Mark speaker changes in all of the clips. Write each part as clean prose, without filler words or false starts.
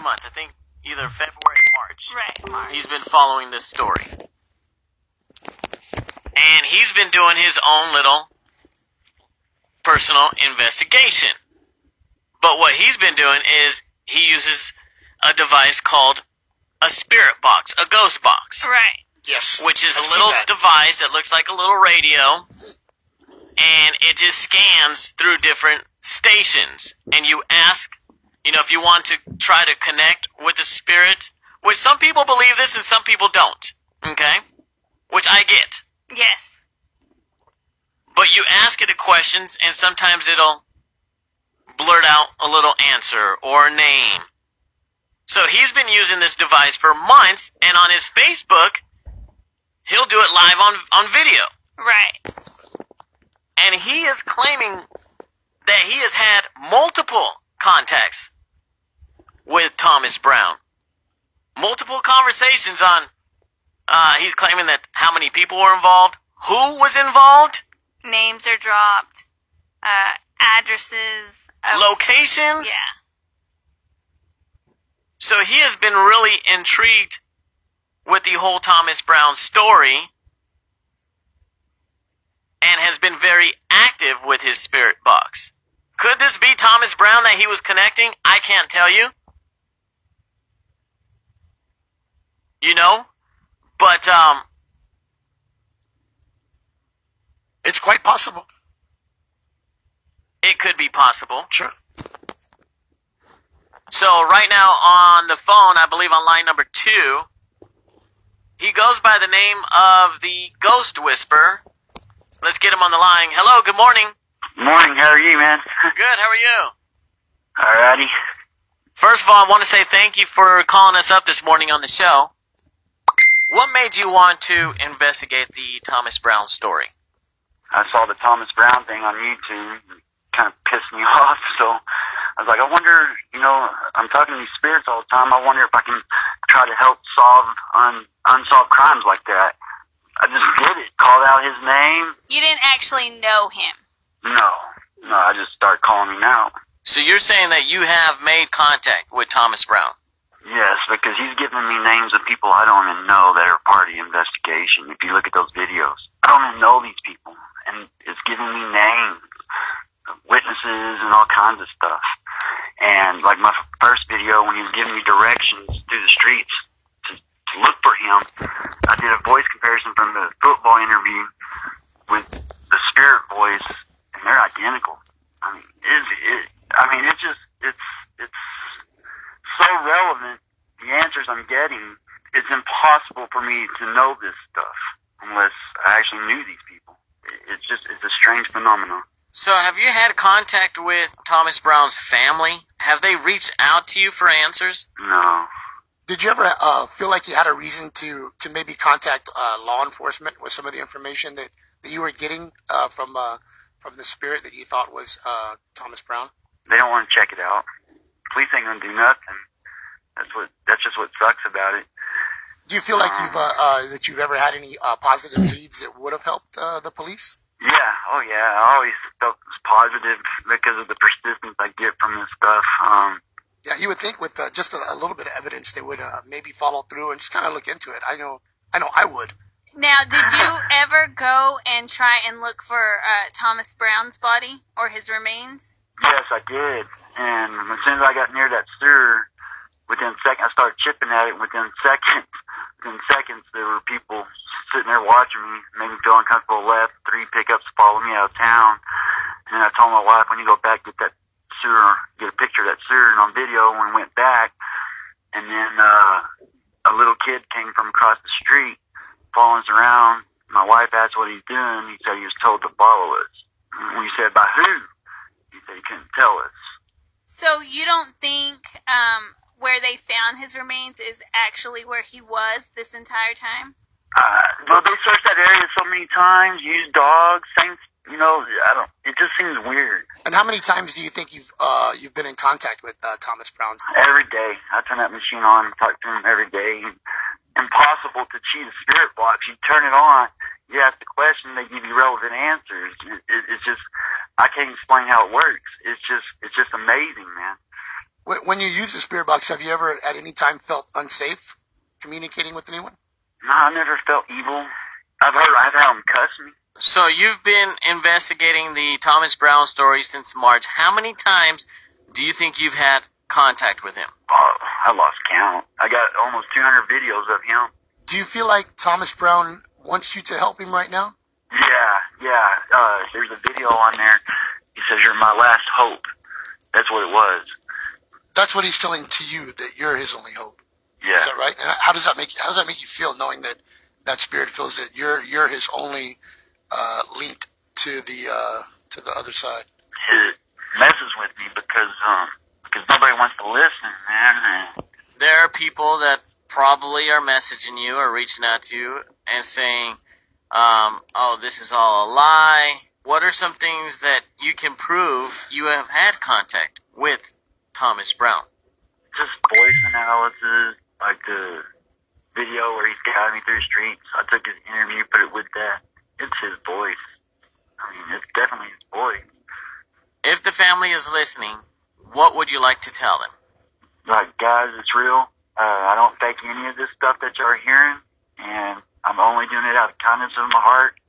Speaker 1: months. I think either February or March.
Speaker 2: Right, March.
Speaker 1: He's been following this story. And he's been doing his own little personal investigation. But what he's been doing is he uses a device called a spirit box, a ghost box.
Speaker 2: Right.
Speaker 3: Yes.
Speaker 1: Which is a little device that looks like a little radio, and it just scans through different stations. And you ask, if you want to try to connect with the spirit, which some people believe this and some people don't, okay? Which I get.
Speaker 2: Yes.
Speaker 1: But you ask it a questions, and sometimes it'll blurt out a little answer or a name. So he's been using this device for months, and on his Facebook, he'll do it live on video.
Speaker 2: Right.
Speaker 1: And he is claiming that he has had multiple contacts with Thomas Brown. Multiple conversations on, he's claiming that how many people were involved, who was involved.
Speaker 2: Names are dropped, addresses.
Speaker 1: Locations.
Speaker 2: Yeah.
Speaker 1: So he has been really intrigued with the whole Thomas Brown story and has been very active with his spirit box. Could this be Thomas Brown that he was connecting? I can't tell you. But
Speaker 3: it's quite possible.
Speaker 1: It could be possible.
Speaker 3: Sure.
Speaker 1: So right now on the phone, I believe on line number 2, he goes by the name of the Ghost Whisperer. Let's get him on the line. Hello, good morning.
Speaker 4: Morning, how are you, man?
Speaker 1: Good, how are you?
Speaker 4: Alrighty.
Speaker 1: First of all, I want to say thank you for calling us up this morning on the show. What made you want to investigate the Thomas Brown story?
Speaker 4: I saw the Thomas Brown thing on YouTube. It kind of pissed me off, so I was like, I wonder, I'm talking to these spirits all the time. I wonder if I can try to help solve unsolved crimes like that. I just did it. Called out his name.
Speaker 2: You didn't actually know him?
Speaker 4: No, I just started calling him out.
Speaker 1: So you're saying that you have made contact with Thomas Brown?
Speaker 4: Yes, because he's giving me names of people I don't even know that are part of the investigation. If you look at those videos, I don't even know these people, and it's giving me names, witnesses, and all kinds of stuff. And like my first video, when he was giving me directions through the streets to look for him, I did a voice comparison from the football interview with the spirit voice, and they're identical. It's so relevant. The answers I'm getting, it's impossible for me to know this stuff unless I actually knew these people. It's a strange phenomenon.
Speaker 1: So have you had contact with Thomas Brown's family? Have they reached out to you for answers?
Speaker 4: No.
Speaker 3: Did you ever feel like you had a reason to maybe contact law enforcement with some of the information that you were getting from the spirit that you thought was Thomas Brown?
Speaker 4: They don't want to check it out. Police ain't gonna do nothing. That's just what sucks about it.
Speaker 3: Do you feel like you've ever had any positive leads that would have helped the police?
Speaker 4: Yeah. Oh yeah. I always felt positive because of the persistence I get from this stuff.
Speaker 3: Yeah, you would think with just a little bit of evidence they would maybe follow through and just kind of look into it. I know I would.
Speaker 2: Now, did you ever go and try and look for Thomas Brown's body or his remains?
Speaker 4: Yes, I did. And as soon as I got near that sewer, within seconds, I started chipping at it. Within seconds, there were people sitting there watching me, made me feel uncomfortable. Left 3 pickups followed me out of town. And then I told my wife, when you go back, get that sewer, get a picture of that sewer. And on video, when we went back, and then a little kid came from across the street, following us around. My wife asked what he's doing. He said he was told to follow us. And we said, by who? He said he couldn't tell us.
Speaker 2: So you don't think where they found his remains is actually where he was this entire time?
Speaker 4: Well, they searched that area so many times, used dogs, things, it just seems weird.
Speaker 3: And how many times do you think you've been in contact with Thomas Brown?
Speaker 4: Every day. I turn that machine on and talk to him every day. Impossible to cheat a spirit box. You turn it on, you ask the question, they give you relevant answers. It's just, I can't explain how it works. It's just amazing, man.
Speaker 3: When you use the spirit box, have you ever at any time felt unsafe communicating with anyone?
Speaker 4: No, I never felt evil. I've had them cuss me.
Speaker 1: So you've been investigating the Thomas Brown story since March. How many times do you think you've had contact with him?
Speaker 4: I lost count. I got almost 200 videos of him.
Speaker 3: Do you feel like Thomas Brown wants you to help him right now?
Speaker 4: Yeah. There's a video on there. He says, "You're my last hope." That's what it was.
Speaker 3: That's what he's telling to you, that you're his only hope.
Speaker 4: Yeah.
Speaker 3: Is that right? And how does that make you feel, knowing that that spirit feels that you're his only link to the other side?
Speaker 4: It messes with me because nobody wants to listen, man.
Speaker 1: There are people that probably are messaging you or reaching out to you and saying, oh, this is all a lie. What are some things that you can prove you have had contact with Thomas Brown?
Speaker 4: Just voice analysis, like the video where he's guiding me through the streets. I took his interview, put it with that. It's his voice. I mean, it's definitely his voice.
Speaker 1: If the family is listening, what would you like to tell them?
Speaker 4: Like, guys, it's real. I don't fake any of this stuff that you're hearing, and I'm only doing it out of kindness of my heart.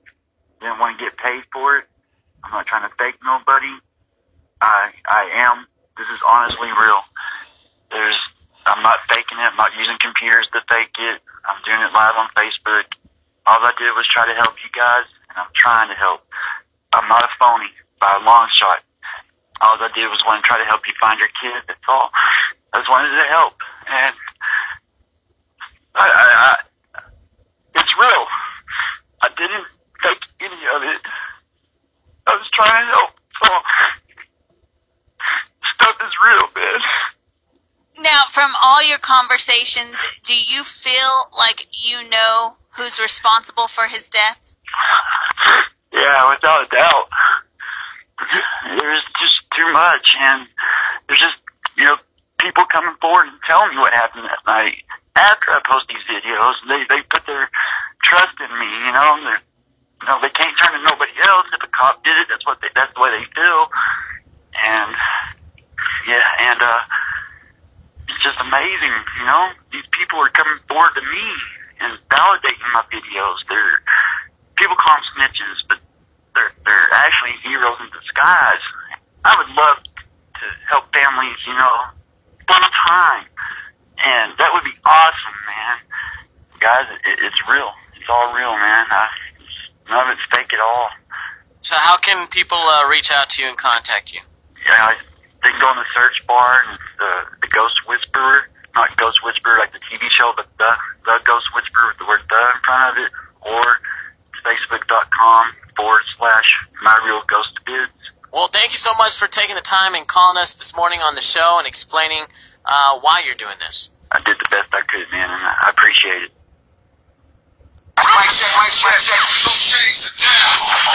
Speaker 4: Didn't want to get paid for it. I'm not trying to fake nobody. I am. This is honestly real. I'm not faking it. I'm not using computers to fake it. I'm doing it live on Facebook. All I did was try to help you guys, and I'm trying to help. I'm not a phony by a long shot. All I did was want to try to help you find your kid. That's all. I just wanted to help, and it's real. I didn't fake any of it. I was trying to help. So stuff is real, man.
Speaker 2: Now, from all your conversations, do you feel like you know who's responsible for his death?
Speaker 4: Yeah, without a doubt. There's just too much, and there's just, people coming forward and telling me what happened that night. After I post these videos, they put their trust in me, they can't turn to nobody else. If a cop did it, that's the way they feel. And, it's just amazing, These people are coming forward to me and validating my videos. People call them snitches, but they're actually heroes in disguise. I would love to help families, full time. And that would be awesome, man. Guys, it's real. It's all real, man. None of it's fake at all.
Speaker 1: So how can people reach out to you and contact you?
Speaker 4: Yeah, they can go in the search bar and the Ghost Whisperer, not Ghost Whisperer like the TV show, but the Ghost Whisperer with the word "the" in front of it, or facebook.com/myrealghostvids.
Speaker 1: Well, thank you so much for taking the time and calling us this morning on the show and explaining why you're doing this.
Speaker 4: I did the best I could, man, and I appreciate it.
Speaker 5: Mic check, mic check. Don't change the dial.